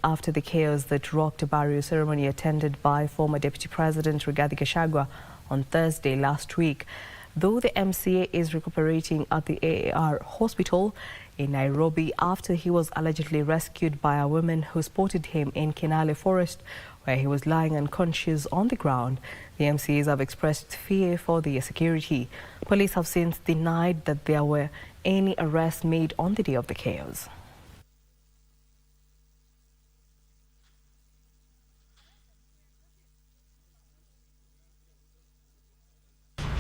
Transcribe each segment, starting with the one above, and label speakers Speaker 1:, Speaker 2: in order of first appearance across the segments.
Speaker 1: after the chaos that rocked a burial ceremony attended by former Deputy President Rigathi Gachagua on Thursday last week. Though the MCA is recuperating at the AAR hospital in Nairobi after he was allegedly rescued by a woman who spotted him in Kinale Forest, where he was lying unconscious on the ground, the MCAs have expressed fear for their security. Police have since denied that there were any arrests made on the day of the chaos.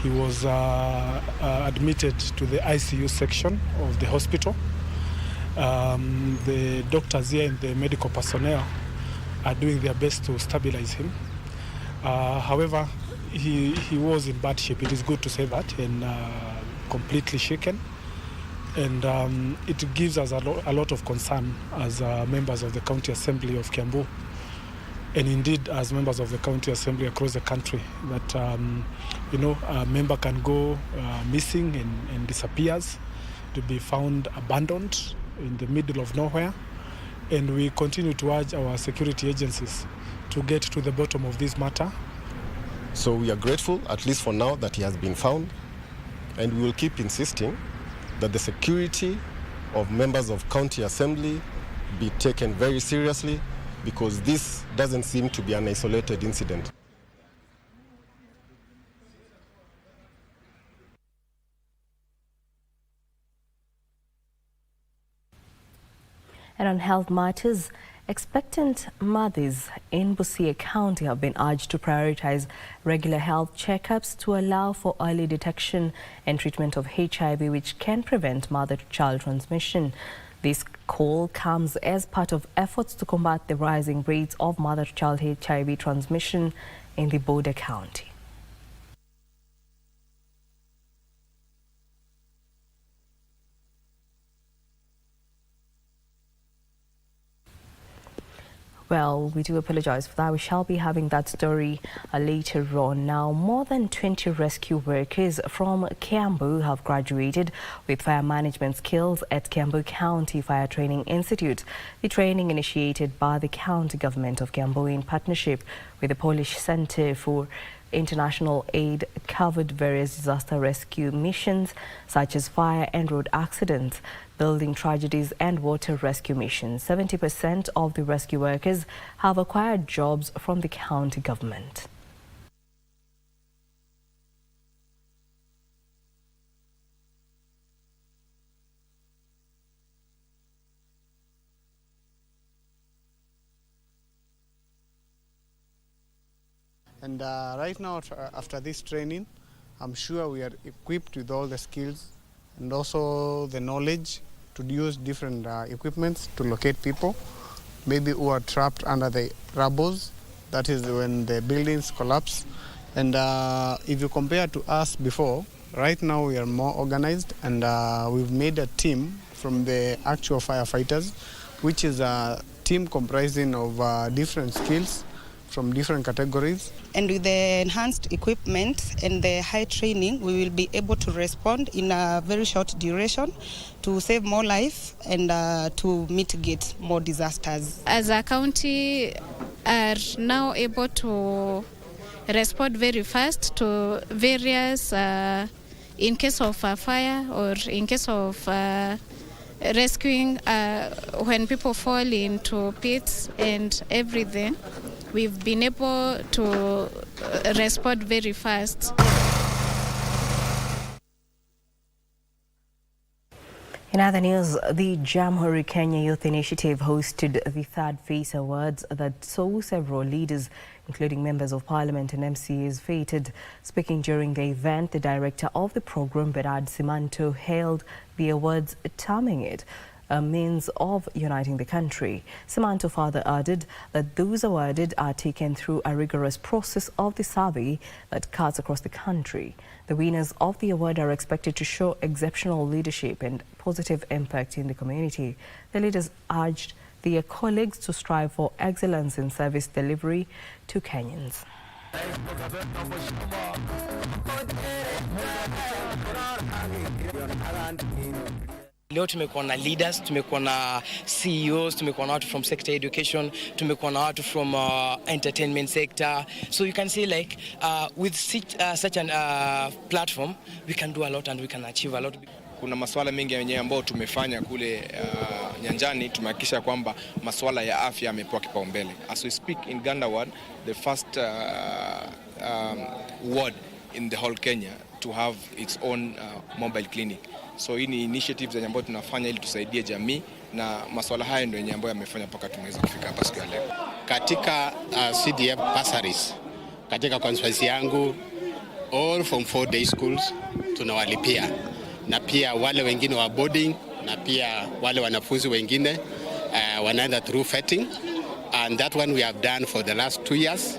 Speaker 2: He was admitted to the ICU section of the hospital. The doctors here and the medical personnel are doing their best to stabilize him. However, he was in bad shape. It is good to say that, and completely shaken. And it gives us a lot of concern as members of the County Assembly of Kiambu, and indeed as members of the County Assembly across the country, that a member can go missing and disappears, to be found abandoned in the middle of nowhere. And we continue to urge our security agencies to get to the bottom of this matter.
Speaker 3: So we are grateful, at least for now, that he has been found, and we will keep insisting that the security of members of County Assembly be taken very seriously, because this doesn't seem to be an isolated incident.
Speaker 1: And on health matters, expectant mothers in Busia County have been urged to prioritize regular health checkups to allow for early detection and treatment of HIV, which can prevent mother-to-child transmission. This call comes as part of efforts to combat the rising rates of mother-to-child HIV transmission in the border county. Well, we do apologize for that. We shall be having that story later on. Now, more than 20 rescue workers from Kiambu have graduated with fire management skills at Kiambu County Fire Training Institute. The training, initiated by the county government of Kiambu in partnership with the Polish Center for International Aid, covered various disaster rescue missions such as fire and road accidents, building tragedies and water rescue missions. 70% of the rescue workers have acquired jobs from the county government.
Speaker 4: And right now, after this training, I'm sure we are equipped with all the skills and also the knowledge to use different equipments to locate people, maybe who are trapped under the rubble. That is when the buildings collapse. And if you compare to us before, right now we are more organized, and we've made a team from the actual firefighters, which is a team comprising of different skills from different categories.
Speaker 5: And with the enhanced equipment and the high training, we will be able to respond in a very short duration to save more life and to mitigate more disasters.
Speaker 6: As a county, are now able to respond very fast to various, in case of a fire or in case of rescuing when people fall into pits and everything. We've been able to respond very fast.
Speaker 1: In other news, the Jamhuri Kenya Youth Initiative hosted the third phase awards that saw several leaders, including members of parliament and MCAs, feted. Speaking during the event, the director of the program, Bernard Simanto, hailed the awards, terming it a means of uniting the country. Simanto further added that those awarded are taken through a rigorous process of the survey that cuts across the country. The winners of the award are expected to show exceptional leadership and positive impact in the community. The leaders urged their colleagues to strive for excellence in service delivery to Kenyans.
Speaker 7: Leo tumekuwa na leaders, tumekuwa na CEOs, tumekuwa na watu from sector education, tumekuwa na watu from entertainment sector. So you can see like with such a platform, we can do a lot and we can achieve a lot.
Speaker 8: Kuna masuala mengi yenyewe ambayo tumefanya kule nyanjani, tumehakikisha kwamba masuala ya afya yamepewa kipaumbele. As we speak in Ganda ward, the first ward in the whole Kenya to have its own mobile clinic. So hii ni initiatives ambayo tunafanya ili tusaidie jamii, na masuala haya ndio yenye ambayo yamefanya mpaka tumeweza kufika hapa siku ya leo.
Speaker 9: Katika CDF bursaries, katika constituency yangu, all from 4-day schools tunawalipia, na pia wale wengine wa boarding, na pia wale wanafunzi wengine wanaenda through vetting, and that one we have done for the last 2 years.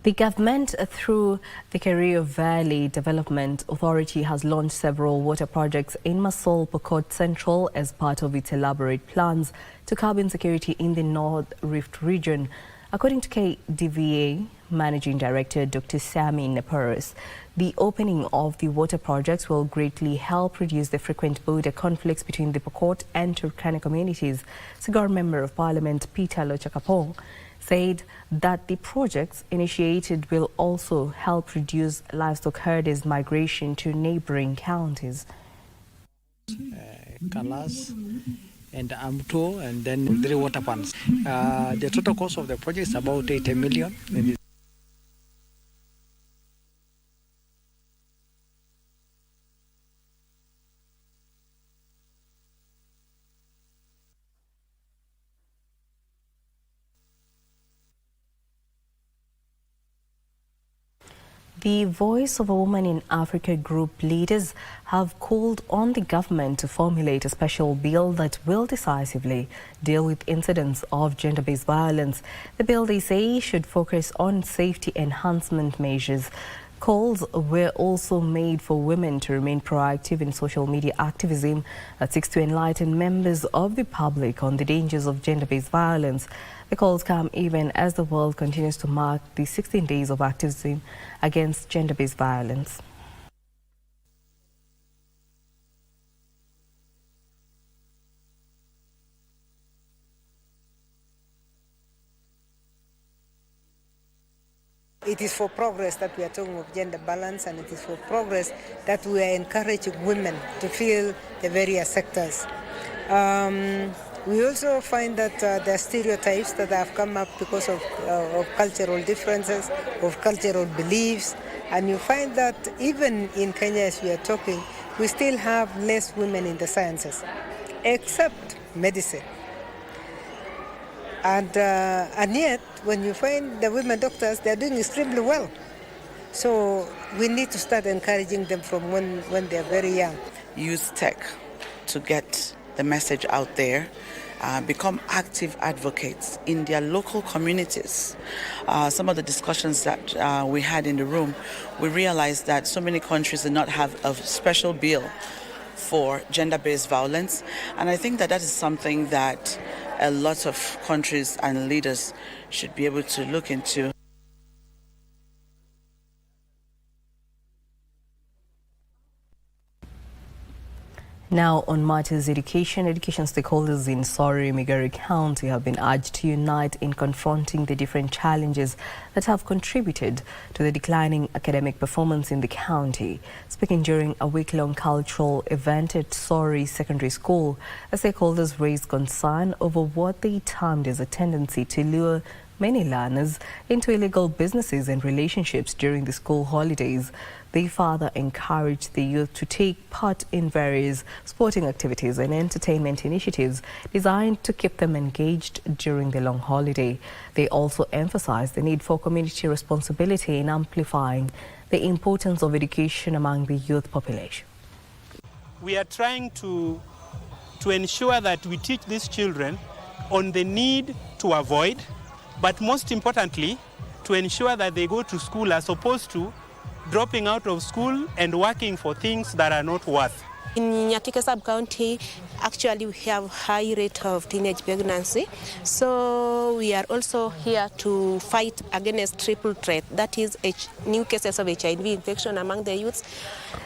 Speaker 1: The government, through the Kerio Valley Development Authority, has launched several water projects in Masol, Pokot Central as part of its elaborate plans to curb insecurity in the North Rift region. According to KDVA Managing Director Dr. Sami Neparis, the opening of the water projects will greatly help reduce the frequent border conflicts between the Pokot and Turkana communities. Sigar Member of Parliament Peter Lochakapong said that the projects initiated will also help reduce livestock herders' migration to neighboring counties.
Speaker 10: Kalas and Amto, and then 3 water pumps. The total cost of the project is about 80 million.
Speaker 1: The Voice of a Woman in Africa group leaders have called on the government to formulate a special bill that will decisively deal with incidents of gender-based violence. The bill, they say, should focus on safety enhancement measures. Calls were also made for women to remain proactive in social media activism that seeks to enlighten members of the public on the dangers of gender-based violence. The calls come even as the world continues to mark the 16 days of activism against gender-based violence.
Speaker 11: It is for progress that we are talking of gender balance, and it is for progress that we are encouraging women to fill the various sectors. We also find that there are stereotypes that have come up because of cultural differences, of cultural beliefs, and you find that even in Kenya, as we are talking, we still have less women in the sciences, except medicine. And yet, when you find the women doctors, they're doing extremely well. So we need to start encouraging them from when they're very young.
Speaker 12: Use tech to get the message out there, become active advocates in their local communities. Some of the discussions that we had in the room, we realized that so many countries do not have a special bill for gender-based violence, and I think that that is something that a lot of countries and leaders should be able to look into.
Speaker 1: Now on matters education stakeholders in Surrey, Migori County have been urged to unite in confronting the different challenges that have contributed to the declining academic performance in the county. Speaking during a week-long cultural event at Surrey Secondary School, the stakeholders raised concern over what they termed as a tendency to lure many learners into illegal businesses and relationships during the school holidays. They further encouraged the youth to take part in various sporting activities and entertainment initiatives designed to keep them engaged during the long holiday. They also emphasized the need for community responsibility in amplifying the importance of education among the youth population.
Speaker 13: We are trying to ensure that we teach these children on the need to avoid, but most importantly, to ensure that they go to school as opposed to dropping out of school and working for things that are not worth.
Speaker 14: In Nyatike sub-county, actually we have high rate of teenage pregnancy. So we are also here to fight against triple threat. That is new cases of HIV infection among the youths,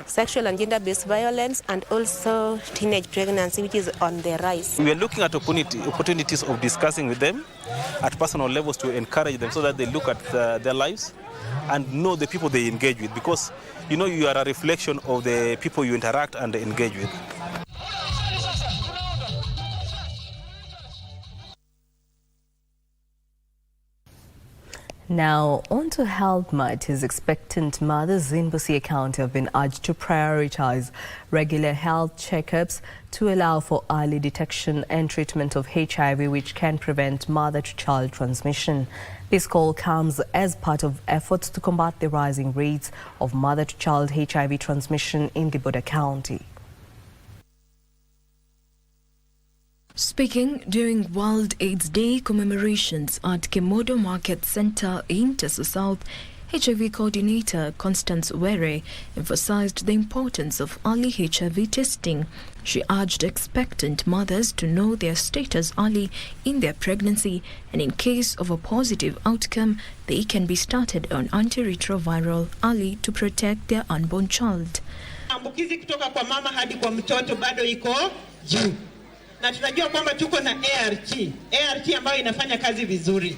Speaker 14: sexual and gender-based violence, and also teenage pregnancy, which is on the rise.
Speaker 15: We are looking at opportunities of discussing with them at personal levels to encourage them so that they look at their lives and know the people they engage with, because you are a reflection of the people you interact and engage with.
Speaker 1: Now, on to health matters. Expectant mothers in Busia County have been urged to prioritize regular health checkups to allow for early detection and treatment of HIV, which can prevent mother-to-child transmission. This call comes as part of efforts to combat the rising rates of mother-to-child HIV transmission in the Busia County.
Speaker 16: Speaking during World AIDS Day commemorations at Kemodo Market Center in Teso South, HIV coordinator Constance Were emphasized the importance of early HIV testing. She urged expectant mothers to know their status early in their pregnancy, and in case of a positive outcome, they can be started on antiretroviral early to protect their unborn child.
Speaker 17: Ambukizi kutoka kwa mama hadi kwa mtoto bado iko juu. Na tunajua kwamba tuko na ART ambayo inafanya kazi vizuri.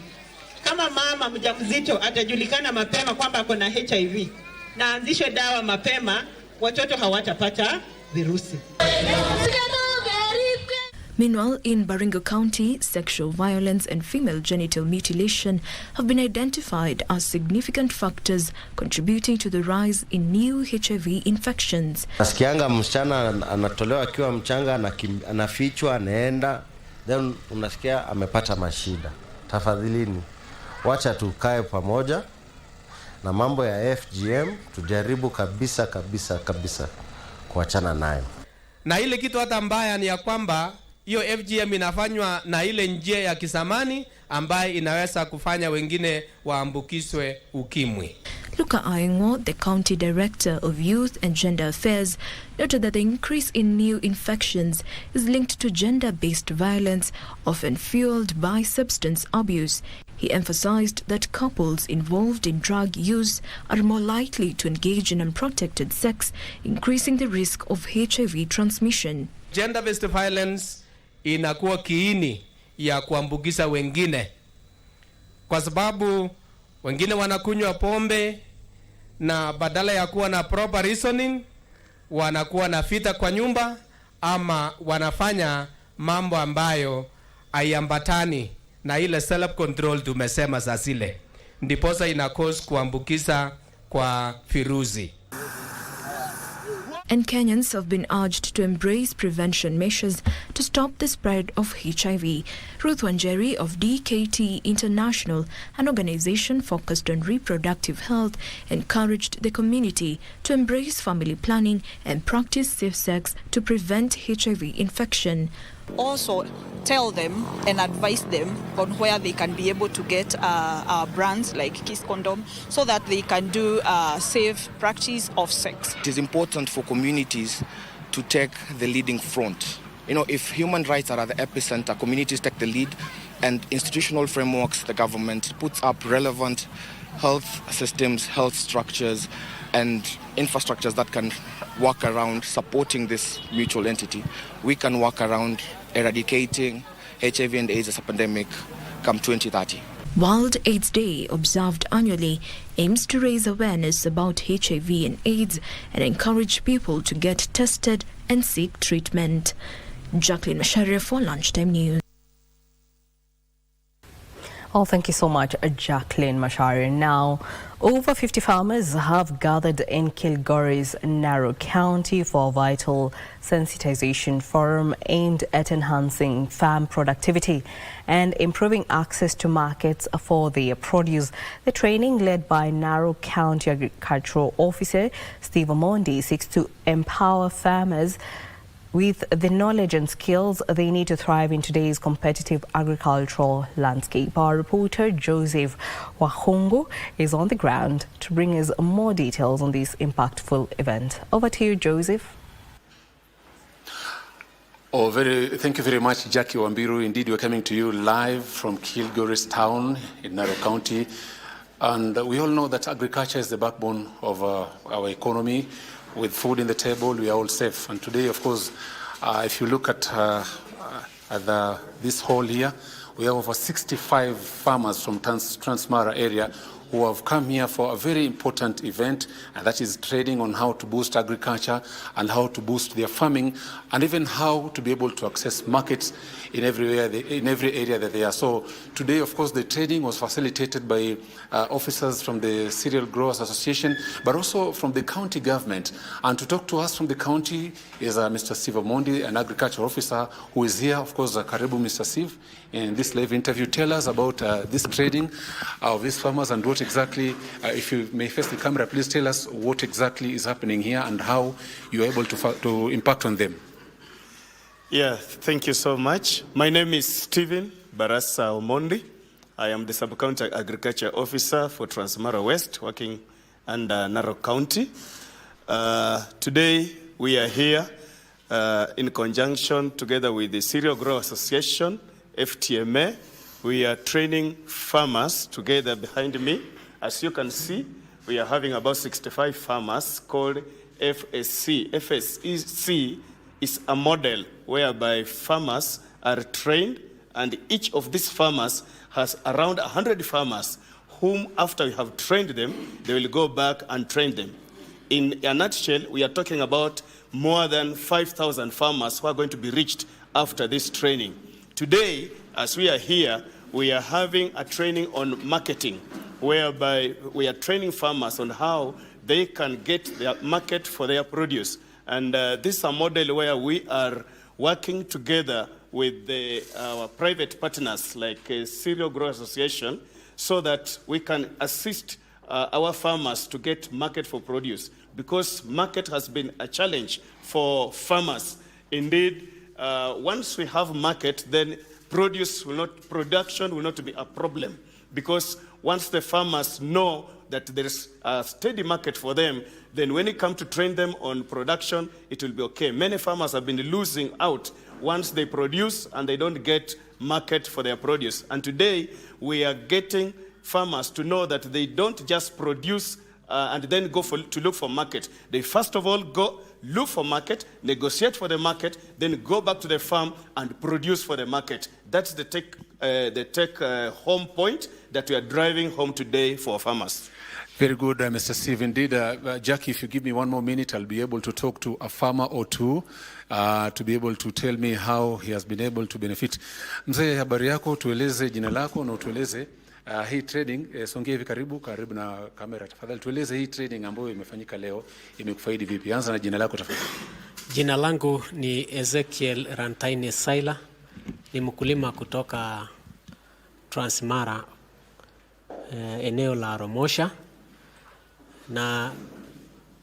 Speaker 17: Kama mama mjamzito atajulikana mapema kwamba ako na HIV na anzishwe dawa mapema, watoto hawatapata virusi.
Speaker 16: Meanwhile, in Baringo County, sexual violence and female genital mutilation have been identified as significant factors contributing to the rise in new HIV infections.
Speaker 18: Nasikianga msichana anatolewa akiwa mchanga, anafichwa, anaenda, then unasikia amepata mashida. Tafadhalini, wacha tukae pamoja na mambo ya FGM, tujaribu kabisa kuachana nayo.
Speaker 19: Na ile kitu hata mbaya ni ya kwamba hiyo FGM inafanywa na ile njia ya kisamani ambaye inaweza kufanya wengine waambukizwe ukimwi.
Speaker 16: Luka Ayengo, the County Director of Youth and Gender Affairs, noted that the increase in new infections is linked to gender-based violence, often fueled by substance abuse. He emphasized that couples involved in drug use are more likely to engage in unprotected sex, increasing the risk of HIV transmission.
Speaker 19: Gender-based violence inakuwa kiini ya kuambukiza wengine, kwa sababu wengine wanakunywa pombe na badala ya kuwa na proper reasoning wanakuwa na vita kwa nyumba, ama wanafanya mambo ambayo haiambatani na ile self control tumesema za zile, ndiposa ina cause kuambukiza kwa virusi.
Speaker 16: And Kenyans have been urged to embrace prevention measures to stop the spread of HIV. Ruth Wanjeri of DKT International, an organization focused on reproductive health, encouraged the community to embrace family planning and practice safe sex to prevent HIV infection.
Speaker 20: Also tell them and advise them on where they can be able to get brands like Kiss Condom, so that they can do safe practice of sex.
Speaker 8: It is important for communities to take the leading front. If human rights are at the epicenter, communities take the lead, and institutional frameworks, the government puts up relevant health systems, health structures, and infrastructures that can work around supporting this mutual entity. We can work around eradicating HIV and AIDS as a pandemic come 2030.
Speaker 16: World AIDS Day, observed annually, aims to raise awareness about HIV and AIDS and encourage people to get tested and seek treatment. Jacqueline Masharia for Lunchtime News.
Speaker 1: Oh, thank you so much, Jacqueline Mashari. Now, over 50 farmers have gathered in Kilgore's Narrow County for a vital sensitization forum aimed at enhancing farm productivity and improving access to markets for their produce. The training, led by Narrow County Agricultural Officer Steve Omondi, seeks to empower farmers with the knowledge and skills they need to thrive in today's competitive agricultural landscape. Our reporter Joseph Wahungu is on the ground to bring us more details on this impactful event. Over to you, Joseph.
Speaker 21: Thank you very much, Jackie Wambiru. Indeed, we're coming to you live from Kilgoris town in Narok County. And we all know that agriculture is the backbone of our economy. With food in the table, we are all safe. And today, of course, if you look at this hall here, we have over 65 farmers from Transmara area who have come here for a very important event, and that is training on how to boost agriculture and how to boost their farming, and even how to be able to access markets in every area that they are. So today, of course, the training was facilitated by officers from the Cereal Growers Association, but also from the county government. And to talk to us from the county is Mr. Steve Omondi, an agriculture officer who is here. Of course, Karibu, Mr. Steve, in this live interview. Tell us about this training of these farmers and what exactly, if you may face the camera, please tell us what exactly is happening here and how you are able to impact on them.
Speaker 22: Yeah, thank you so much. My name is Stephen Barasa Omondi. I am the Sub-County Agriculture Officer for Transmara West, working under Narok County. Today, we are here in conjunction together with the Cereal Growers Association, FTMA. We are training farmers together behind me. As you can see, we are having about 65 farmers called FSC. FSC is a model whereby farmers are trained, and each of these farmers has around 100 farmers whom, after we have trained them, they will go back and train them. In a nutshell, we are talking about more than 5,000 farmers who are going to be reached after this training. Today, as we are here, we are having a training on marketing, whereby we are training farmers on how they can get their market for their produce. And this is a model where we are working together with our private partners like Cereal Growers Association, so that we can assist our farmers to get market for produce, because market has been a challenge for farmers. Indeed, once we have market, then production will not be a problem, because once the farmers know that there is a steady market for them, then when it comes to train them on production, it will be okay. Many farmers have been losing out once they produce and they don't get market for their produce. And today, we are getting farmers to know that they don't just produce and then go to look for market. They first of all go look for market, negotiate for the market, then go back to the farm and produce for the market. That's the take home point that we are driving home today for farmers.
Speaker 21: Very good, Mr. Steve. Indeed, Jackie, if you give me one more minute, I'll be able to talk to a farmer or two to be able to tell me how he has been able to benefit. Mzee, habari yako, tueleze jina lako na tueleze hii trading, songea hivi karibu na kamera tafadhali. Tueleze hii trading ambayo imefanyika leo imekufaidi vipi? Anza na jina lako tafadhali.
Speaker 23: Jina langu ni Ezekiel Rantaine Saila. Ni mkulima kutoka Transmara, eneo la Romosha. Na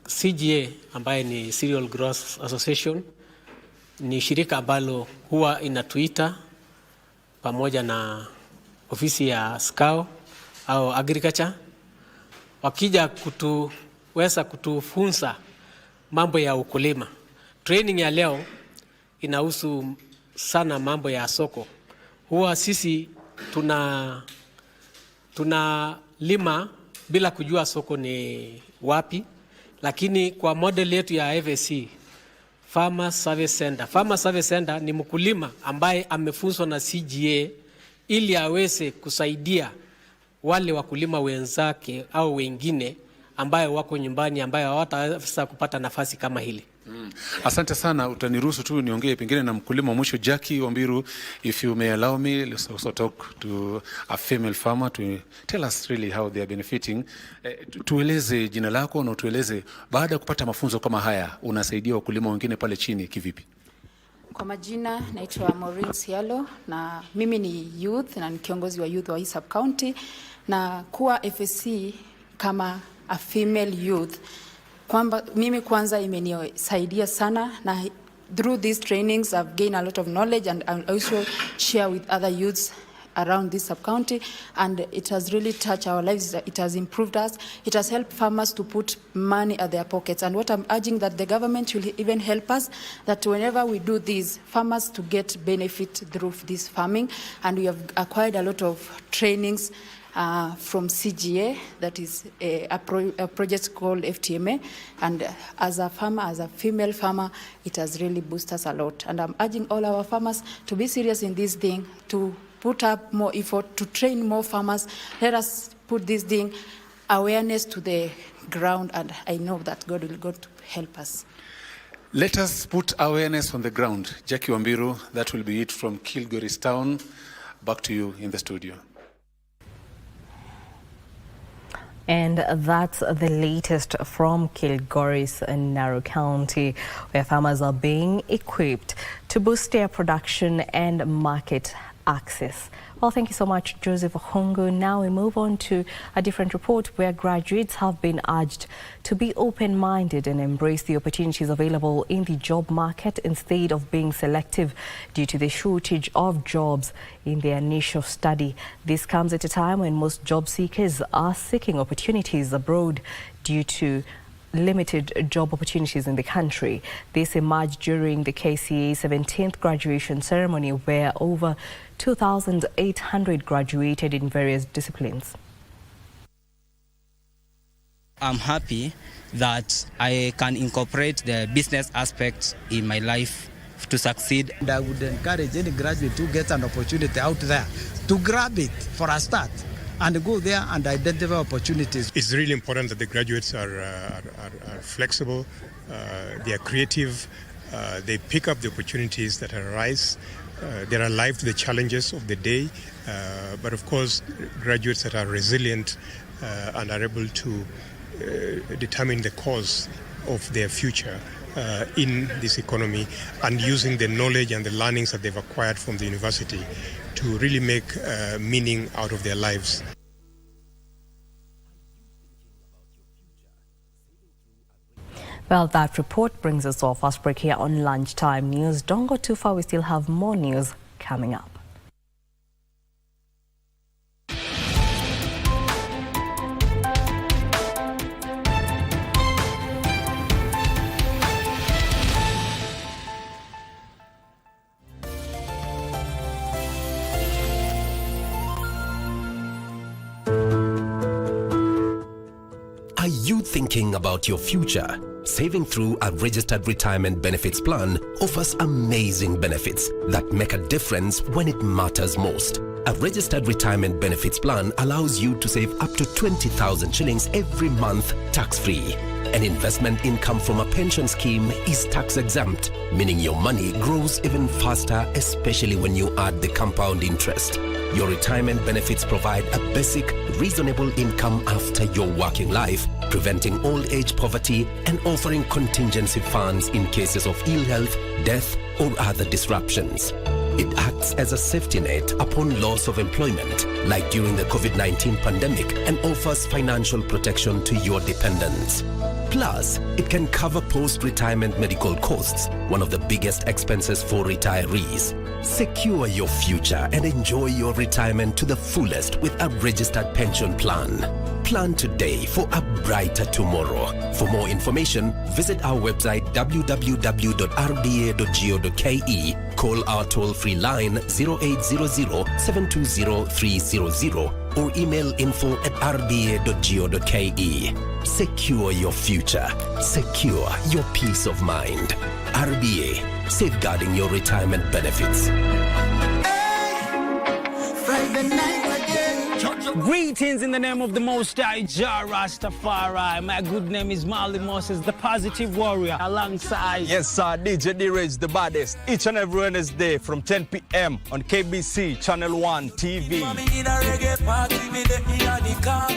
Speaker 23: CGA ambaye ni Cereal Growers Association ni shirika ambalo huwa inatuita pamoja na ofisi ya SCAO au agriculture, wakija kutuweza kutufunza mambo ya ukulima. Training ya leo inahusu sana mambo ya soko. Huwa sisi tuna lima bila kujua soko ni wapi, lakini kwa model yetu ya FSC, Farmer Service Center. Farmer Service Center ni mkulima ambaye amefunzwa na CGA ili aweze kusaidia wale wakulima wenzake au wengine ambayo wako nyumbani ambayo hawataweza kupata nafasi kama hili.
Speaker 21: Asante sana. Utaniruhusu tu niongee pengine na mkulima mwisho, Jackie Wambiru, if you may allow me, let's also talk to a female farmer to tell us really how they are benefiting. Tueleze jina lako na tueleze baada ya kupata mafunzo kama haya unasaidia wakulima wengine pale chini kivipi?
Speaker 24: Kwa majina naitwa Maureen Sialo na mimi ni youth na ni kiongozi wa youth wa hii sub county, na kuwa FSC kama a female youth kwamba mimi kwanza imenisaidia sana, na through these trainings I've gained a lot of knowledge and I also share with other youths around this sub-county, and it has really touched our lives. It has improved us. It has helped farmers to put money at their pockets. And what I'm urging that the government will even help us, that whenever we do this, farmers to get benefit through this farming. And we have acquired a lot of trainings from CGA, that is a project called FTMA, and as a farmer, as a female farmer, it has really boosted us a lot. And I'm urging all our farmers to be serious in this thing, to put up more effort, to train more farmers. Let us put this thing, awareness to the ground, and I know that God will go to help us.
Speaker 21: Let us put awareness on the ground. Jackie Wambiru, that will be it from Kilgoris Town. Back to you in the studio.
Speaker 1: And that's the latest from Kilgoris in Narok County, where farmers are being equipped to boost their production and market access. Well, thank you so much, Joseph Hongo. Now we move on to a different report where graduates have been urged to be open-minded and embrace the opportunities available in the job market instead of being selective due to the shortage of jobs in their niche of study. This comes at a time when most job seekers are seeking opportunities abroad due to limited job opportunities in the country. This emerged during the KCA 17th graduation ceremony, where over 2,800 graduated in various disciplines.
Speaker 2: I'm happy that I can incorporate the business aspect in my life to succeed.
Speaker 3: I would encourage any graduate to get an opportunity out there to grab it for a start and go there and identify opportunities.
Speaker 4: It's really important that the graduates are flexible, they are creative, they pick up the opportunities that arise, they're alive to the challenges of the day, but of course graduates that are resilient and are able to determine the course of their future in this economy, and using the knowledge and the learnings that they've acquired from the university to really make meaning out of their lives.
Speaker 1: Well, that report brings us off. Fast break here on Lunchtime News. Don't go too far, we still have more news coming up.
Speaker 5: Are you thinking about your future? Saving through a registered retirement benefits plan offers amazing benefits that make a difference when it matters most. A registered retirement benefits plan allows you to save up to 20,000 shillings every month tax-free. An investment income from a pension scheme is tax-exempt, meaning your money grows even faster, especially when you add the compound interest. Your retirement benefits provide a basic, reasonable income after your working life, preventing old age poverty and offering contingency funds in cases of ill health, death, or other disruptions. It acts as a safety net upon loss of employment, like during the COVID-19 pandemic, and offers financial protection to your dependents. Plus, it can cover post-retirement medical costs, one of the biggest expenses for retirees. Secure your future and enjoy your retirement to the fullest with a registered pension plan. Plan today for a brighter tomorrow. For more information, visit our website www.rba.go.ke, call our toll-free line 0800-720-300, or email info@rba.go.ke. Secure your future. Secure your peace of mind. RBA, safeguarding your retirement benefits.
Speaker 25: Greetings in the name of the Most High Jah Rastafari. My good name is Marley Moses, the positive warrior, alongside...
Speaker 26: Yes, sir, DJ D-Rage, the baddest. Each and every Wednesday from 10 p.m. on KBC Channel 1 TV.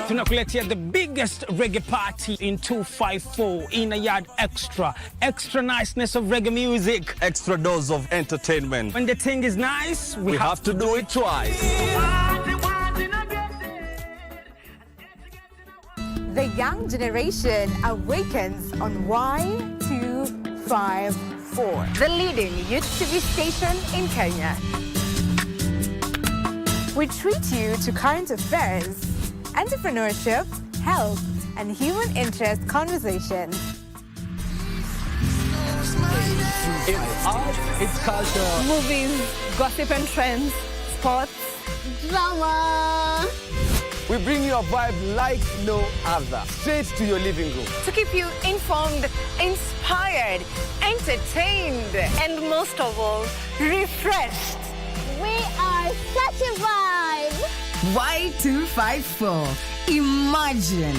Speaker 25: Tunakuletea the biggest reggae party in 254 in a yard extra. Extra niceness of reggae music.
Speaker 26: Extra dose of entertainment.
Speaker 25: When the thing is nice, we
Speaker 26: have to do it twice.
Speaker 27: The young generation awakens on Y254, the leading youth TV station in Kenya. We treat you to current affairs, entrepreneurship, health, and human interest conversations.
Speaker 26: It's art, it's culture.
Speaker 27: Movies, gossip and trends, sports, drama.
Speaker 26: We bring you a vibe like no other, straight to your living room.
Speaker 27: To keep you informed, inspired, entertained, and most of all, refreshed.
Speaker 6: We are such a vibe.
Speaker 27: Y254. Imagine.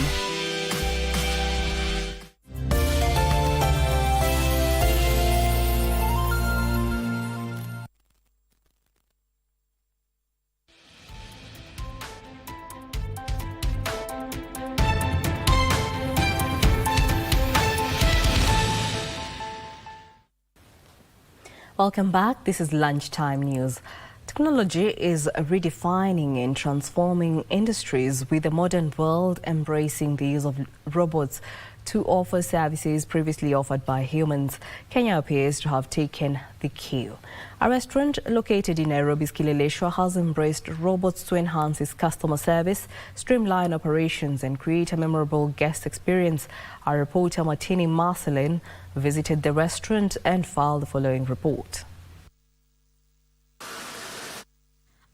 Speaker 1: Welcome back. This is Lunchtime News. Technology is redefining and transforming industries, with the modern world embracing the use of robots to offer services previously offered by humans. Kenya appears to have taken the cue. A restaurant located in Nairobi's Kileleshwa has embraced robots to enhance its customer service, streamline operations, and create a memorable guest experience. Our reporter Martini Marcelin visited the restaurant and filed the following report.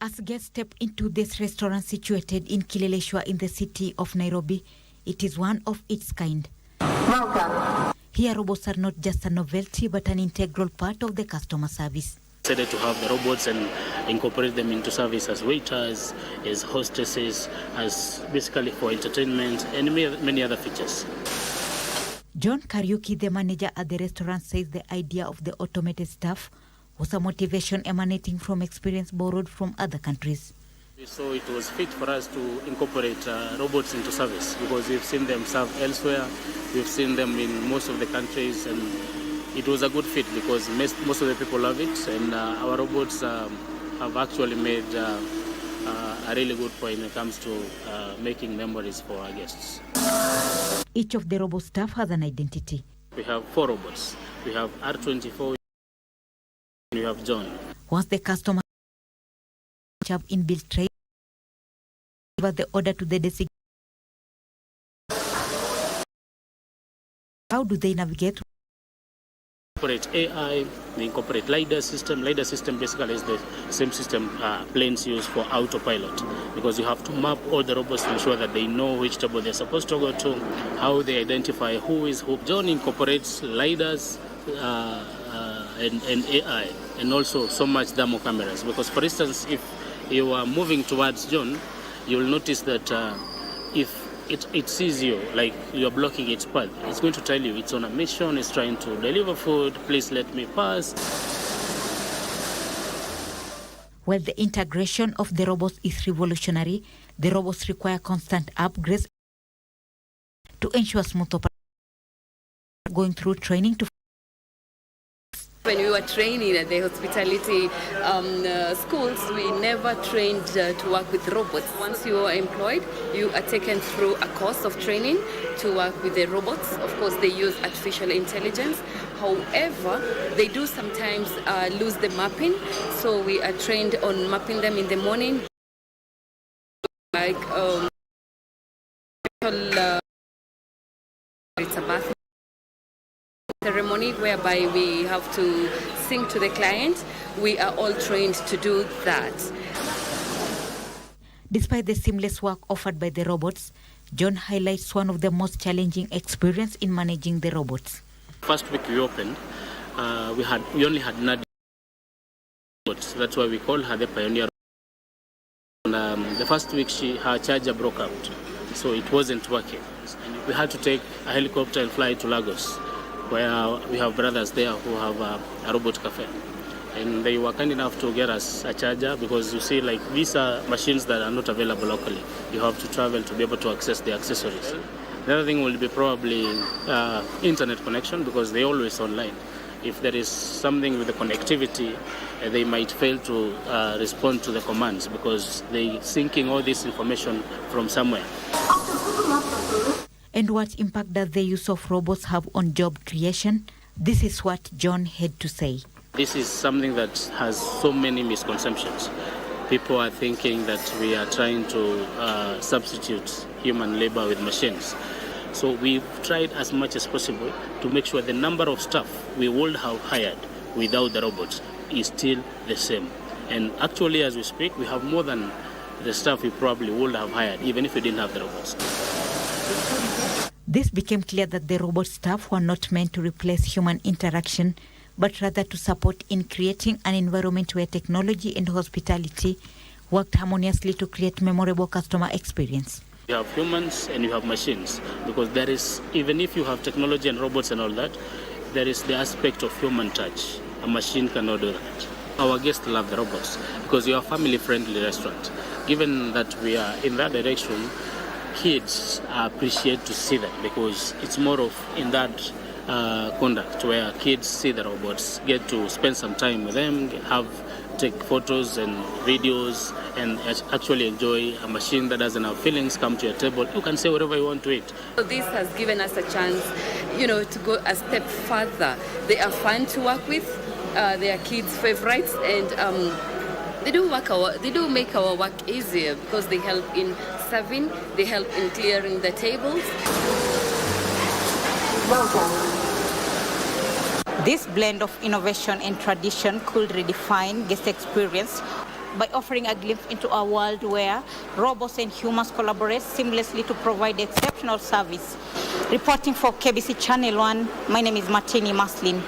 Speaker 7: As guests step into this restaurant situated in Kileleshwa in the city of Nairobi, it is one of its kind. Welcome. Here, robots are not just a novelty but an integral part of the customer service.
Speaker 9: Decided to have the robots and incorporate them into service as waiters, as hostesses, as basically for entertainment and many other features.
Speaker 7: John Kariuki, the manager at the restaurant, says the idea of the automated staff was a motivation emanating from experience borrowed from other countries.
Speaker 9: So it was fit for us to incorporate robots into service because we've seen them serve elsewhere, we've seen them in most of the countries, and it was a good fit because most of the people love it, and our robots have actually made a really good point when it comes to making memories for our guests.
Speaker 7: Each of the robot staff has an identity.
Speaker 9: We have 4 robots. We have R24, and we have John.
Speaker 7: Once the customer have inbuilt tray, deliver the order to the designated. How do they navigate?
Speaker 9: Incorporate AI, we incorporate LiDAR system. LiDAR system basically is the same system planes use for autopilot, because you have to map all the robots to ensure that they know which table they're supposed to go to, how they identify who is who. John incorporates LiDARs and AI, and also so much thermal cameras, because for instance, if you are moving towards John, you'll notice that if it sees you, like you're blocking its path, it's going to tell you it's on a mission, it's trying to deliver food, please let me pass.
Speaker 7: While the integration of the robots is revolutionary, the robots require constant upgrades to ensure smooth operation. Going through training to.
Speaker 10: When we were training at the hospitality schools, we never trained to work with robots. Once you are employed, you are taken through a course of training to work with the robots. Of course, they use artificial intelligence. However, they do sometimes lose the mapping. So we are trained on mapping them in the morning. Like it's a bath ceremony whereby we have to sing to the client. We are all trained to do that.
Speaker 7: Despite the seamless work offered by the robots, John highlights one of the most challenging experiences in managing the robots.
Speaker 9: First week we opened, we only had Nadia robots. That's why we call her the pioneer. And, the first week her charger broke out, so it wasn't working. We had to take a helicopter and fly to Lagos, where we have brothers there who have a robot cafe. And they were kind enough to get us a charger, because you see, like, these are machines that are not available locally. You have to travel to be able to access the accessories. The other thing will be probably internet connection, because they're always online. If there is something with the connectivity, they might fail to respond to the commands, because they're syncing all this information from somewhere.
Speaker 7: And what impact does the use of robots have on job creation? This is what John had to say.
Speaker 9: This is something that has so many misconceptions. People are thinking that we are trying to substitute human labor with machines. So we've tried as much as possible to make sure the number of staff we would have hired without the robots is still the same. And actually, as we speak, we have more than the staff we probably would have hired, even if we didn't have the robots.
Speaker 7: This became clear that the robot staff were not meant to replace human interaction, but rather to support in creating an environment where technology and hospitality worked harmoniously to create memorable customer experience.
Speaker 9: You have humans and you have machines, because there is, even if you have technology and robots and all that, there is the aspect of human touch. A machine cannot do that. Our guests love the robots because we are a family-friendly restaurant. Given that we are in that direction, kids appreciate to see that because it's more of in that conduct where kids see the robots, get to spend some time with them, take photos and videos, and actually enjoy a machine that doesn't have feelings, come to your table. You can say whatever you want to eat.
Speaker 10: So this has given us a chance, to go a step further. They are fun to work with. They are kids' favorites, and they do make our work easier because they help in serving, they help in clearing the tables.
Speaker 11: This blend of innovation and tradition could redefine guest experience by offering a glimpse into a world where robots and humans collaborate seamlessly to provide exceptional service. Reporting for KBC Channel 1, my name is Martini Maslin.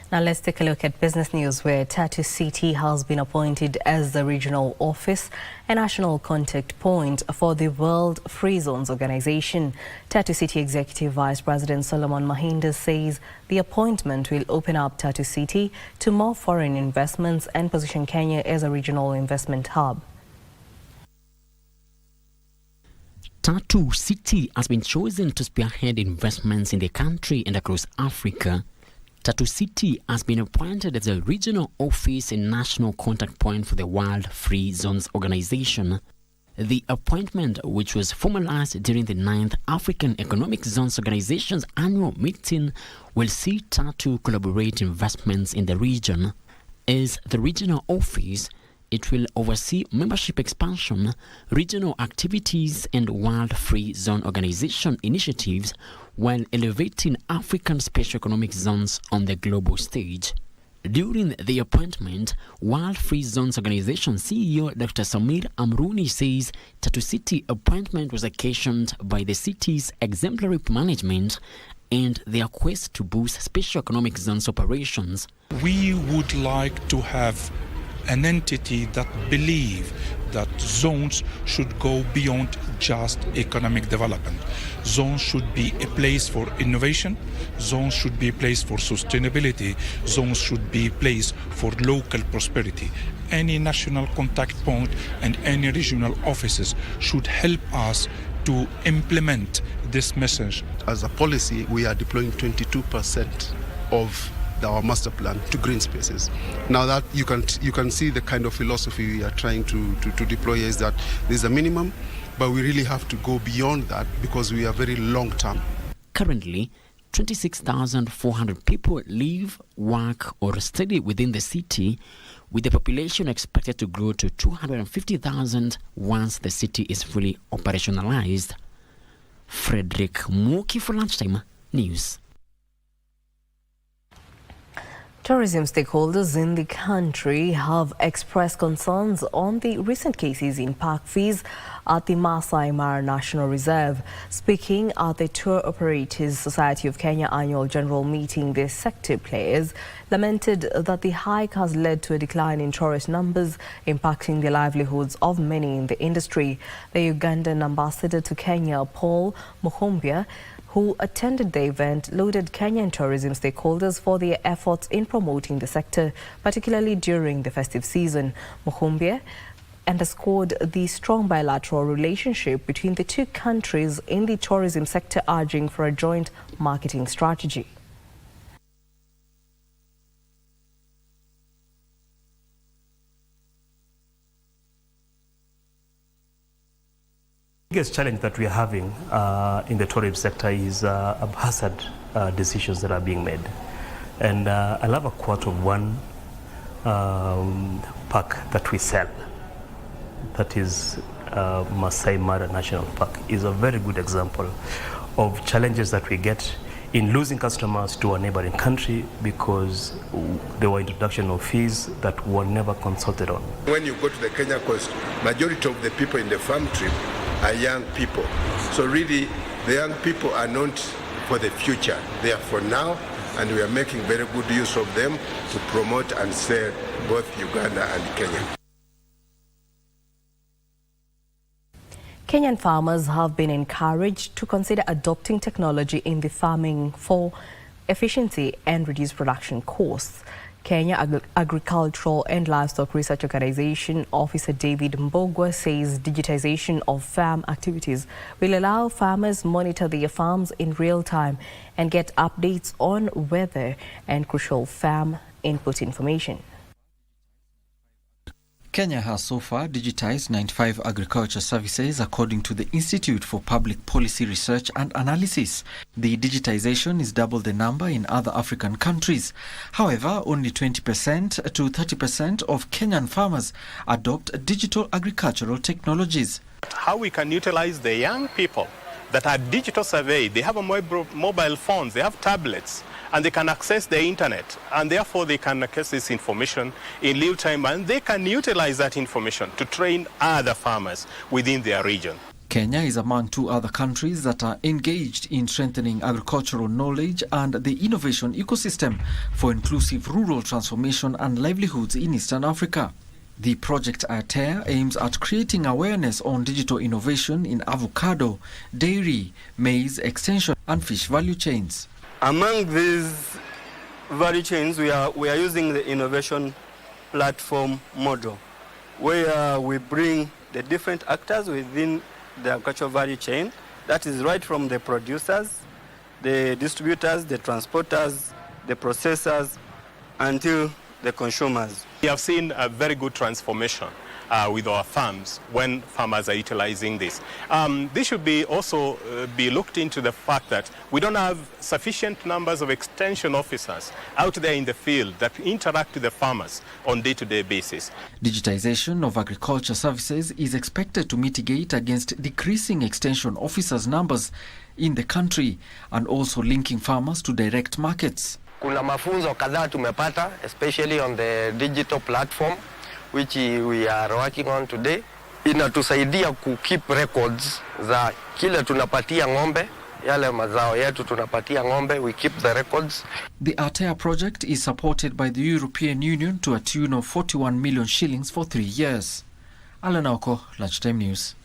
Speaker 1: Now let's take a look at business news, where Tatu City has been appointed as the regional office and national contact point for the World Free Zones Organization. Tatu City Executive Vice President Solomon Mahinda says the appointment will open up Tatu City to more foreign investments and position Kenya as a regional investment hub.
Speaker 12: Tatu City has been chosen to spearhead investments in the country and across Africa. Tatu City has been appointed as a regional office and national contact point for the World Free Zones Organization. The appointment, which was formalized during the 9th African Economic Zones Organization's annual meeting, will see Tatu collaborate investments in the region. As the regional office, it will oversee membership expansion, regional activities, and World Free Zone Organization initiatives, while elevating African special economic zones on the global stage. During the appointment, World Free Zones Organization CEO Dr. Samir Amruni says Tatu City appointment was occasioned by the city's exemplary management and their quest to boost special economic zones operations.
Speaker 13: We would like to have an entity that believes that zones should go beyond just economic development. Zones should be a place for innovation. Zones should be a place for sustainability. Zones should be a place for local prosperity. Any national contact point and any regional offices should help us to implement this message.
Speaker 14: As a policy, we are deploying 22% of our master plan to green spaces. Now that you can see the kind of philosophy we are trying to deploy is that there's a minimum, but we really have to go beyond that because we are very long term.
Speaker 12: Currently, 26,400 people live, work, or study within the city, with the population expected to grow to 250,000 once the city is fully operationalized. Frederick Muki for Lunchtime News.
Speaker 1: Tourism stakeholders in the country have expressed concerns on the recent cases in park fees at the Masai Mara National Reserve. Speaking at the Tour Operators Society of Kenya annual general meeting, the sector players lamented that the hike has led to a decline in tourist numbers, impacting the livelihoods of many in the industry. The Ugandan ambassador to Kenya, Paul Muhumbia, who attended the event, lauded Kenyan tourism stakeholders for their efforts in promoting the sector, particularly during the festive season. Muhumbia underscored the strong bilateral relationship between the two countries in the tourism sector, urging for a joint marketing strategy.
Speaker 8: The biggest challenge that we are having in the tourism sector is haphazard decisions that are being made. And I'll have a quote of one park that we sell, that is Masai Mara National Park, is a very good example of challenges that we get in losing customers to a neighboring country because there were introduction of fees that were never consulted on.
Speaker 15: When you go to the Kenya coast, majority of the people in the farm trip are young people. So really, the young people are not for the future. They are for now, and we are making very good use of them to promote and sell both Uganda and Kenya.
Speaker 1: Kenyan farmers have been encouraged to consider adopting technology in the farming for efficiency and reduce production costs. Kenya Agricultural and Livestock Research Organization Officer David Mbogwa says digitization of farm activities will allow farmers monitor their farms in real time and get updates on weather and crucial farm input information.
Speaker 16: Kenya has so far digitized 95 agriculture services according to the Institute for Public Policy Research and Analysis. The digitization is double the number in other African countries. However, only 20% to 30% of Kenyan farmers adopt digital agricultural technologies.
Speaker 17: How we can utilize the young people that are digital surveyed, they have a mobile phones, they have tablets, and they can access the internet, and therefore they can access this information in real time, and they can utilize that information to train other farmers within their region.
Speaker 16: Kenya is among two other countries that are engaged in strengthening agricultural knowledge and the innovation ecosystem for inclusive rural transformation and livelihoods in Eastern Africa. The project ATEA aims at creating awareness on digital innovation in avocado, dairy, maize extension and fish value chains.
Speaker 18: Among these value chains, we are using the innovation platform model, where we bring the different actors within the agricultural value chain. That is right from the producers, the distributors, the transporters, the processors, until the consumers.
Speaker 17: We have seen a very good transformation with our farms when farmers are utilizing this. This should be also be looked into the fact that we don't have sufficient numbers of extension officers out there in the field that interact with the farmers on day-to-day basis.
Speaker 16: Digitization of agriculture services is expected to mitigate against decreasing extension officers' numbers in the country and also linking farmers to direct markets.
Speaker 19: Kuna mafunzo kadhaa tumepata, especially on the digital platform, which we are working on today. Inatusaidia ku keep records za kile tunapatia ng'ombe, yale mazao yetu tunapatia ng'ombe, we keep the records.
Speaker 16: The ATEA project is supported by the European Union to a tune of 41 million shillings for 3 years. Alan Oko, Lunchtime News.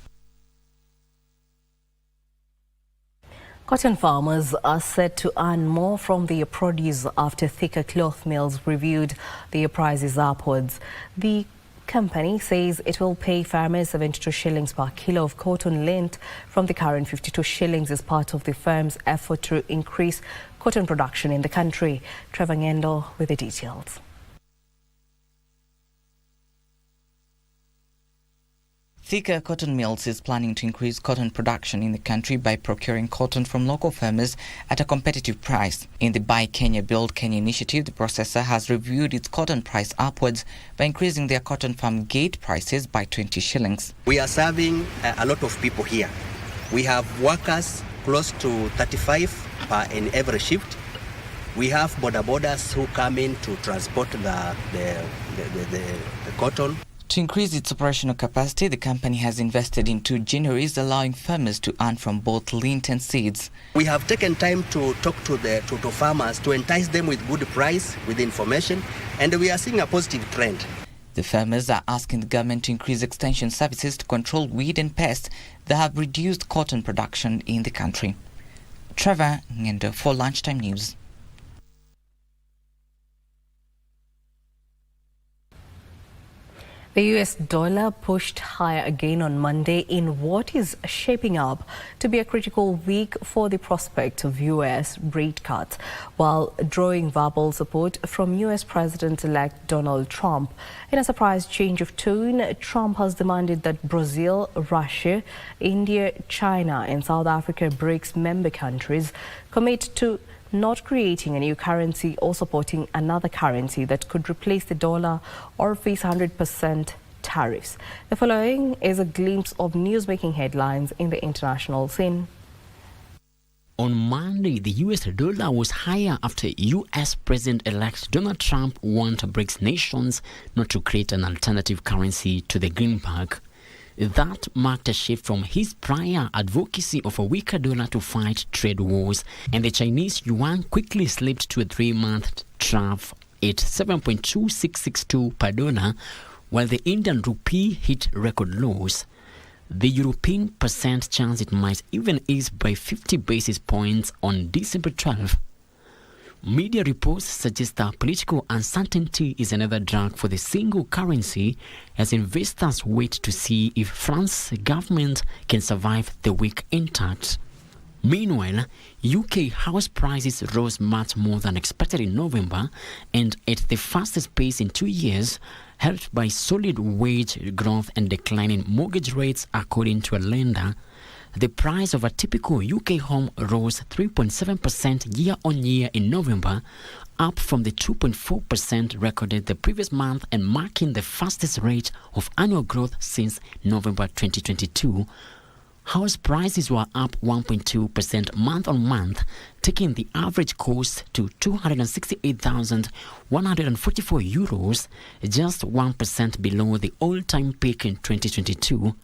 Speaker 1: Cotton farmers are set to earn more from their produce after thicker cloth mills reviewed their prices upwards. The company says it will pay farmers 72 shillings per kilo of cotton lint from the current 52 shillings as part of the firm's effort to increase cotton production in the country. Trevor Ngendo with the details.
Speaker 20: Thika Cotton Mills is planning to increase cotton production in the country by procuring cotton from local farmers at a competitive price. In the Buy Kenya Build Kenya initiative, the processor has reviewed its cotton price upwards by increasing their cotton farm gate prices by 20 shillings.
Speaker 28: We are serving a lot of people here. We have workers close to 35 in every shift. We have border borders who come in to transport the cotton.
Speaker 20: To increase its operational capacity, the company has invested in 2 ginneries, allowing farmers to earn from both lint and seeds.
Speaker 28: We have taken time to talk to farmers to entice them with good price, with information, and we are seeing a positive trend.
Speaker 20: The farmers are asking the government to increase extension services to control weed and pests that have reduced cotton production in the country. Trevor Ngendo for Lunchtime News.
Speaker 1: The US dollar pushed higher again on Monday in what is shaping up to be a critical week for the prospect of US rate cuts, while drawing verbal support from US President-elect Donald Trump. In a surprise change of tone, Trump has demanded that Brazil, Russia, India, China and South Africa BRICS member countries commit to not creating a new currency or supporting another currency that could replace the dollar or face 100% tariffs. The following is a glimpse of news-making headlines in the international scene.
Speaker 12: On Monday, the US dollar was higher after US President-elect Donald Trump warned BRICS nations not to create an alternative currency to the greenback. That marked a shift from his prior advocacy of a weaker dollar to fight trade wars, and the Chinese yuan quickly slipped to a 3-month trough at 7.2662 per dollar, while the Indian rupee hit record lows. The European percent chance it might even ease by 50 basis points on December 12. Media reports suggest that political uncertainty is another drag for the single currency as investors wait to see if France's government can survive the week intact. Meanwhile, UK house prices rose much more than expected in November and at the fastest pace in 2 years, helped by solid wage growth and declining mortgage rates, according to a lender. The price of a typical UK home rose 3.7% year-on-year in November, up from the 2.4% recorded the previous month and marking the fastest rate of annual growth since November 2022. House prices were up 1.2% month-on-month, taking the average cost to €268,144, just 1% below the all-time peak in 2022.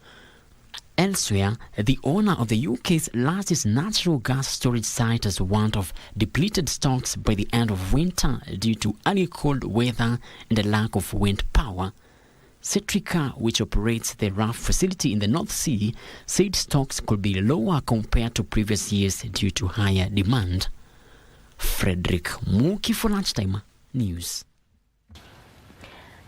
Speaker 12: Elsewhere, the owner of the UK's largest natural gas storage site has warned of depleted stocks by the end of winter due to early cold weather and a lack of wind power. Citrica, which operates the RAF facility in the North Sea, said stocks could be lower compared to previous years due to higher demand. Frederick Muki for Lunchtime News.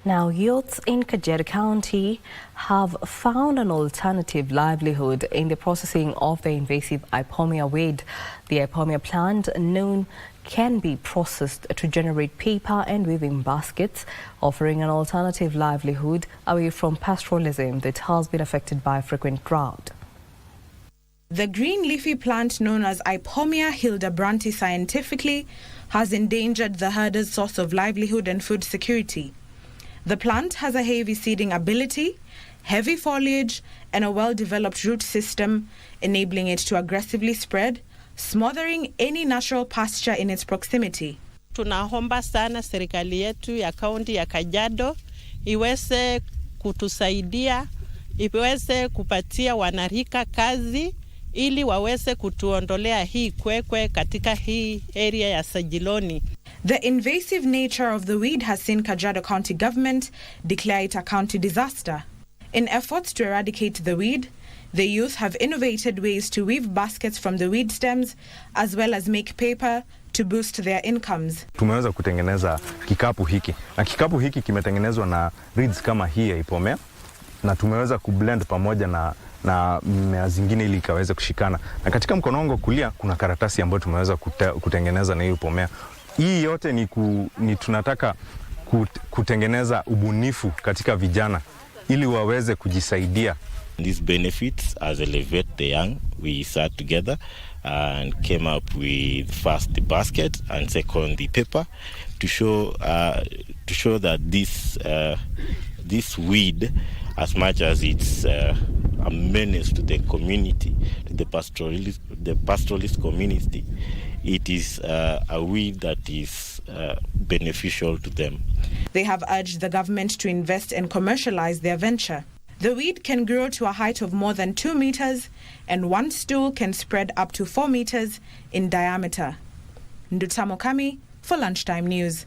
Speaker 1: Now, youths in Kajiado County have found an alternative livelihood in the processing of the invasive Ipomia weed. The Ipomia plant, known, can be processed to generate paper and weaving baskets, offering an alternative livelihood away from pastoralism that has been affected by frequent drought.
Speaker 2: The green leafy plant known as Ipomia hildebranti scientifically has endangered the herders' source of livelihood and food security. The plant has a heavy seeding ability, heavy foliage, and a well-developed root system, enabling it to aggressively spread, smothering any natural pasture in its proximity.
Speaker 3: Tunaomba sana serikali yetu ya kaunti ya Kajiado iweze kutusaidia, iweze kupatia wanarika kazi ili waweze kutuondolea hii kwekwe katika hii area ya Sajiloni.
Speaker 2: The invasive nature of the weed has seen Kajiado County government declare it a county disaster. In efforts to eradicate the weed, the youth have innovated ways to weave baskets from the weed stems as well as make paper to boost their incomes.
Speaker 4: Tumeweza kutengeneza kikapu hiki, na kikapu hiki kimetengenezwa na reeds kama hii ya Ipomea, na tumeweza kublend pamoja na mimea zingine ili ikaweze kushikana. Na katika mkono wangu kulia kuna karatasi ambayo tumeweza kutengeneza na hii Ipomea. Hii yote ni tunataka kutengeneza ubunifu katika vijana ili waweze kujisaidia.
Speaker 5: These benefits has elevate the young. We sat together and came up with first the basket and second the paper to show that this weed, as much as it's a menace to the community, to the pastoralist community, it is a weed that is beneficial to them.
Speaker 2: They have urged the government to invest and commercialize their venture. The weed can grow to a height of more than 2 meters, and one stool can spread up to 4 meters in diameter. Ndutamo Kami for Lunchtime News.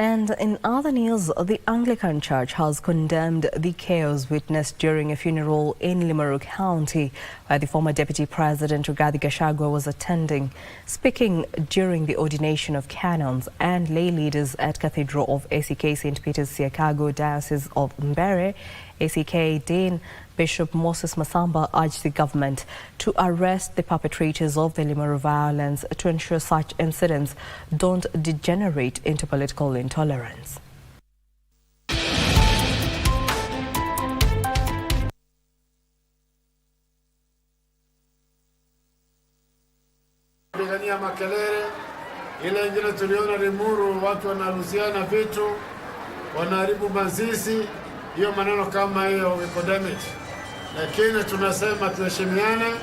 Speaker 1: And in other news, the Anglican Church has condemned the chaos witnessed during a funeral in Limuru County, where the former Deputy President Rigathi Gachagua was attending. Speaking during the ordination of canons and lay leaders at Cathedral of ACK St. Peter's Siakago Diocese of Mbere, ACK Dean Bishop Moses Masamba urged the government to arrest the perpetrators of the Limuru violence to ensure such incidents don't degenerate into political intolerance.
Speaker 6: Pigania makelele ile ingine tuliona Limuru, watu wanaruhusiana vitu, wanaharibu mazishi. Hiyo maneno kama hiyo we condemn it. Lakini tunasema tuheshimiane,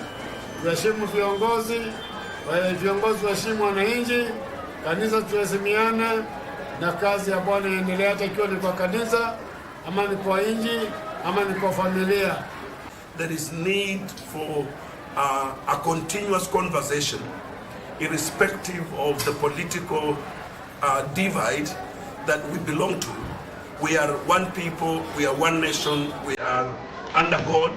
Speaker 6: tuheshimu viongozi, waheshimu wananchi, kanisa tuheshimiane, na kazi ya Bwana iendelee, hata ikiwa ni kwa kanisa ama ni kwa nchi ama ni kwa familia.
Speaker 21: There is need for a continuous conversation irrespective of the political divide that we belong to. We are one people, we are one nation, we are under God.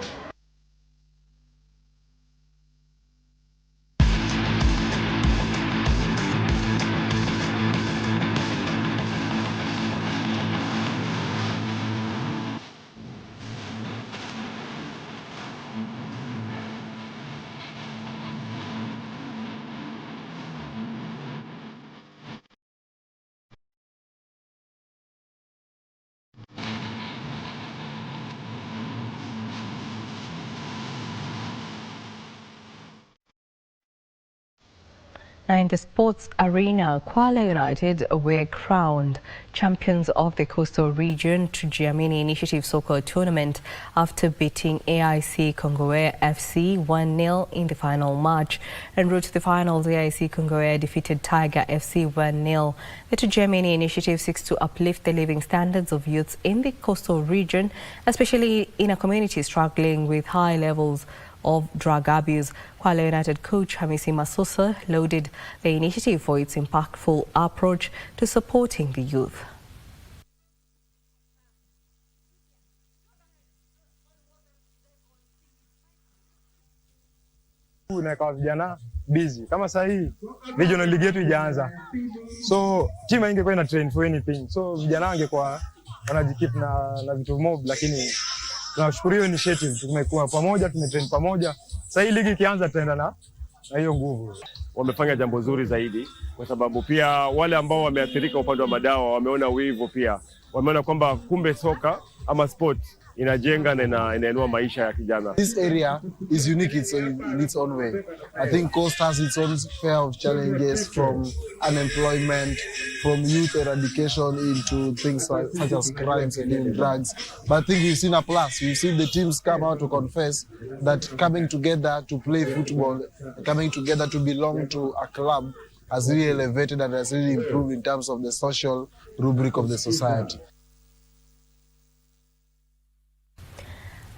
Speaker 1: Now in the sports arena, Kwale United were crowned champions of the Coastal Region Tujiamini Initiative Soccer Tournament after beating AIC Kongowe FC 1-0 in the final match. En route to the finals, AIC Kongowe defeated Tiger FC 1-0. The Tujiamini Initiative seeks to uplift the living standards of youths in the Coastal Region, especially in a community struggling with high levels of drug abuse. Kwale United coach Hamisi Masosa lauded the initiative for its impactful approach to supporting the youth.
Speaker 22: Unaweka vijana busy. Kama saa hii regional league yetu ijaanza, so timu ingekuwa ina train for anything, so vijana wangekuwa wanajikeep na vitu mob, lakini tunashukuru hiyo initiative, tumekuwa pamoja, tumetrain pamoja. Sasa hii ligi ikianza tutaenda na hiyo nguvu.
Speaker 23: Wamefanya jambo zuri zaidi, kwa sababu pia wale ambao wameathirika upande wa madawa wameona wivu, pia wameona kwamba kumbe soka ama sport inajenga na inainua maisha ya kijana.
Speaker 24: This area is unique in its own way. I think Coast has its own fair of challenges, from unemployment, from youth eradication into things such as crimes and even drugs. But I think we've seen a plus. We've seen the teams come out to confess that coming together to play football, coming together to belong to a club has really elevated and has really improved in terms of the social rubric of the society.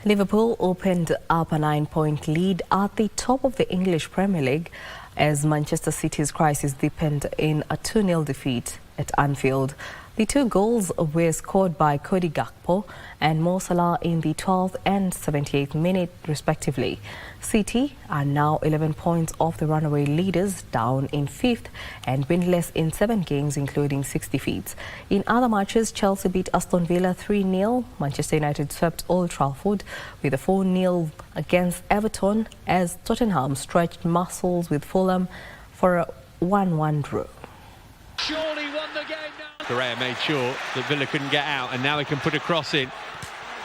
Speaker 1: Liverpool opened up a 9-point lead at the top of the English Premier League as Manchester City's crisis deepened in a 2-0 defeat at Anfield. The two goals were scored by Cody Gakpo and Mo Salah in the 12th and 78th minute, respectively. City are now 11 points off the runaway leaders, down in 5th and winless in 7 games, including 6 defeats. In other matches, Chelsea beat Aston Villa 3-0. Manchester United swept Old Trafford with a 4-0 against Everton, as Tottenham stretched muscles with Fulham for a 1-1 draw.
Speaker 25: Surely won the game now. Correa made sure that Villa couldn't get out, and now he can put a cross in.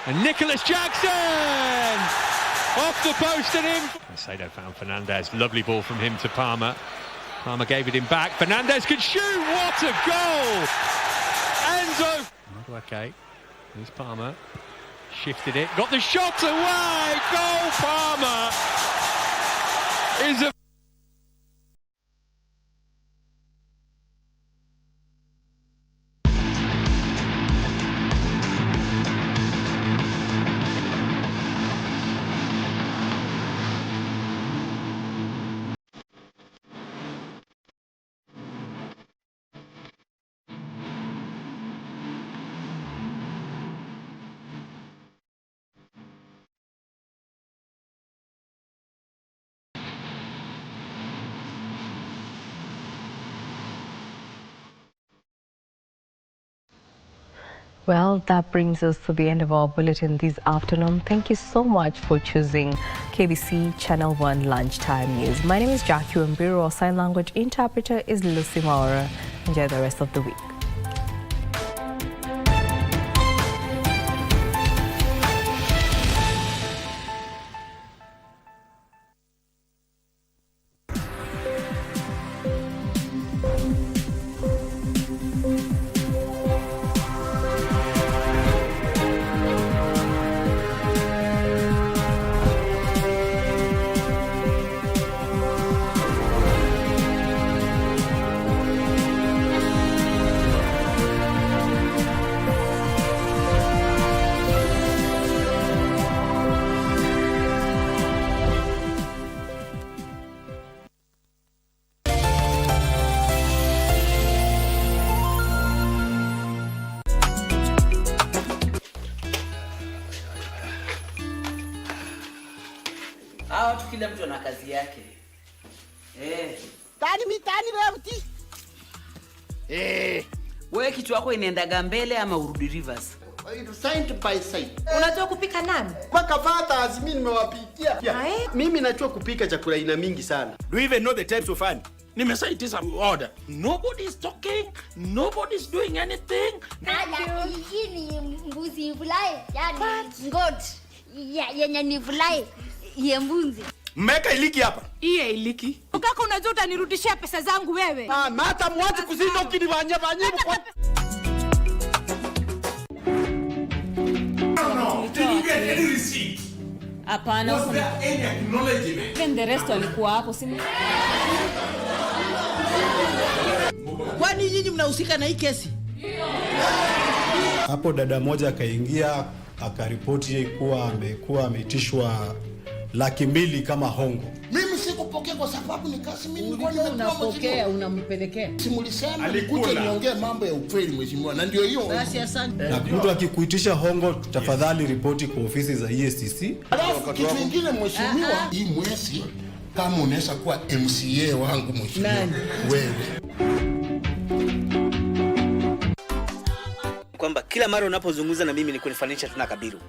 Speaker 25: And Nicholas Jackson! Off the post and in. Caicedo found Fernandez. Lovely ball from him to Palmer. Palmer gave it him back. Fernandez could shoot. What a goal! Enzo. Okay. Here's Palmer. Shifted it. Got the shot away. Goal. Palmer is a...
Speaker 1: Well, that brings us to the end of our bulletin this afternoon. Thank you so much for choosing KBC Channel 1 Lunchtime News. My name is Jackie Wambiru. Our sign language interpreter is Lucy Maura. Enjoy the rest of the week.
Speaker 7: Watu kila mtu ana kazi yake. Mitani leo wewe kitu wako inaendaga mbele ama urudi reverse?
Speaker 9: Side by side.
Speaker 7: Unajua kupika nani?
Speaker 9: Mpaka fathers mimi nimewapikia. Mimi najua kupika chakula ina mingi sana.
Speaker 10: Do you even know the types of food? Nimesaidia order. Nobody's talking, nobody's doing anything.
Speaker 11: Hii ni mbuzi vulai, yani ngoat. Yenye ni vulai, ye mbuzi.
Speaker 10: Mmeka iliki hapa.
Speaker 7: Iye iliki.
Speaker 11: Ukaka unajua utanirudishia pesa zangu wewe.
Speaker 9: Mata mwache kuzinda ukinivanya kwa.
Speaker 10: Did you get any receipt?
Speaker 7: Hapana.
Speaker 10: Was there any acknowledgement?
Speaker 7: Even the rest walikuwa hapo simu.
Speaker 9: Kwani nyinyi mnahusika na hii kesi?
Speaker 13: Hapo dada moja akaingia akaripoti kuwa ameitishwa 200,000 kama hongo.
Speaker 9: Mimi sikupokea kwa sababu ni kazi mimi nilikuwa
Speaker 7: nimepokea unampelekea.
Speaker 9: Simulisema nikuje niongee mambo ya ukweli mheshimiwa na ndio hiyo.
Speaker 7: Basi asante.
Speaker 13: Na mtu akikuitisha hongo tafadhali ripoti kwa ofisi za EACC.
Speaker 9: Alafu kitu kingine mheshimiwa, hii mwezi kama unaweza kuwa MCA wangu mheshimiwa. Wewe.
Speaker 7: Kwamba kila mara unapozungumza na mimi ni kunifanisha tuna Kabiru.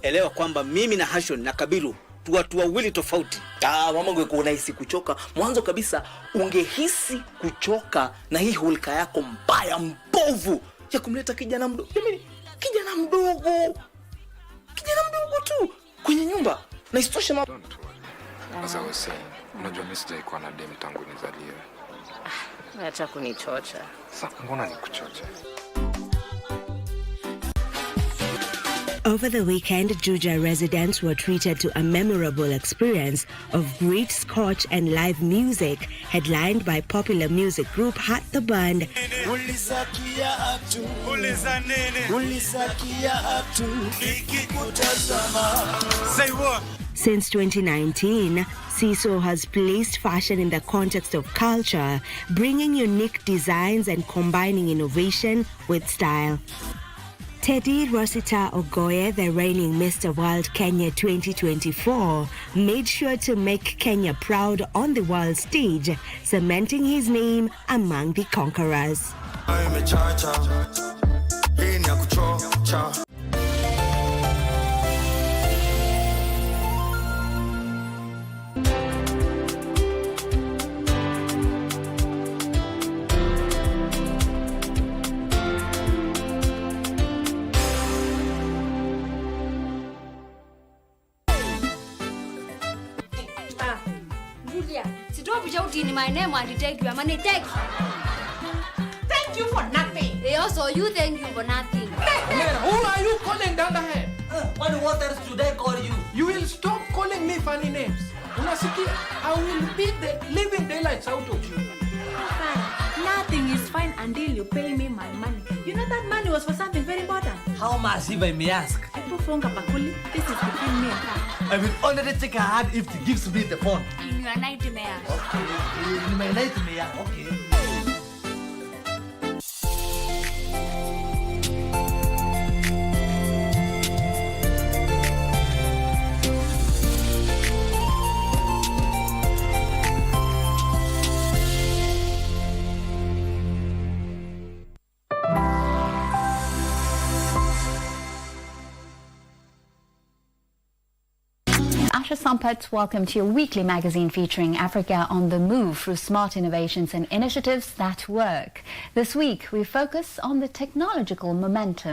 Speaker 7: Elewa kwamba mimi na Hashon na Kabiru tu watu wawili tofauti. Mama ungekuwa unahisi kuchoka, mwanzo kabisa ungehisi kuchoka na hii hulka yako mbaya mbovu ya kumleta kijana mdogo. Mimi kijana mdogo tu kwenye nyumba. Na isitoshe mama.
Speaker 14: As I was saying, unajua mimi sijaikuwa na dem tangu nizaliwe.
Speaker 7: Acha kunichocha.
Speaker 14: Sasa mbona nikuchocha?
Speaker 26: Over the weekend, Juja residents were treated to a memorable experience of great scotch and live music, headlined by popular music group Hat the Band. Since 2019, CISO has placed fashion in the context of culture, bringing unique designs and combining innovation with style. Teddy Rosita Ogoye, the reigning Mr. World Kenya 2024, made sure to make Kenya proud on the world stage, cementing his name among the conquerors.
Speaker 11: My name and take your money. Thank you for nothing. Also, you thank you for nothing.
Speaker 10: Who are you calling down the head?
Speaker 7: What else should I call you?
Speaker 10: You will stop calling me funny names. Unasikia? I will beat the living daylights out of you.
Speaker 11: Fine. Nothing is fine until you pay me my money. You know that money was for something very important.
Speaker 7: How much, if I may ask?
Speaker 11: This is between me and her.
Speaker 7: I will only take her hand if she gives me the phone.
Speaker 11: In your nightmare.
Speaker 7: Okay. In my nightmare. Okay.
Speaker 8: Asha Sampath, welcome to your weekly magazine featuring Africa on the move through smart innovations and initiatives that work. This week, we focus on the technological momentum